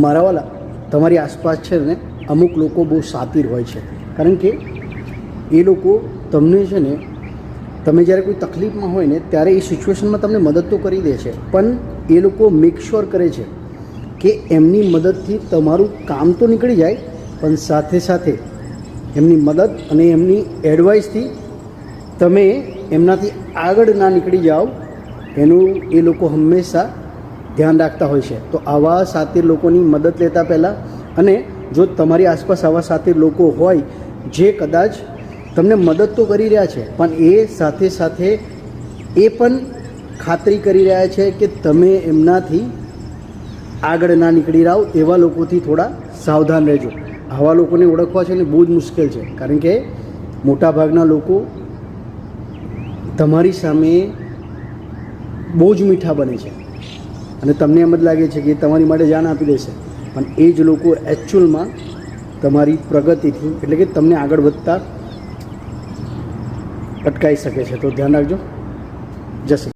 મારાવાલા તમારી આસપાસ છે ને અમુક લોકો બહુ શાતિર હોય છે, કારણ કે એ લોકો તમને છે ને તમે જ્યારે કોઈ તકલીફમાં હોય ને ત્યારે એ સિચ્યુએશનમાં તમને મદદ તો કરી દે છે, પણ એ લોકો મેક શ્યોર કરે છે કે એમની મદદથી તમારું કામ તો નીકળી જાય, પણ સાથે સાથે એમની મદદ અને એમની એડવાઇસથી તમે એમનાથી આગળ ના નીકળી જાઓ એનું એ લોકો હંમેશા ધ્યાન રાખતા હોય છે. તો આવા શાતિર લોકોની મદદ લેતા પહેલાં, અને જો તમારી આસપાસ આવા શાતિર લોકો હોય જે કદાચ તમને મદદ તો કરી રહ્યા છે પણ એ સાથે સાથે એ પણ ખાતરી કરી રહ્યા છે કે તમે એમનાથી આગળ ના નીકળી રહો, એવા લોકોથી થોડા સાવધાન રહેજો. આવા લોકોને ઓળખવા છે ને બહુ જ મુશ્કેલ છે, કારણ કે મોટાભાગના લોકો તમારી સામે બહુ જ મીઠા બને છે અને તમને એમ જ લાગે છે કે તમારી માટે જાન આપી દેશે, પણ એ જ લોકો એકચ્યુઅલમાં તમારી પ્રગતિથી એટલે કે તમને આગળ વધતા અટકાવી શકે છે. તો ધ્યાન રાખજો. જય શ્રી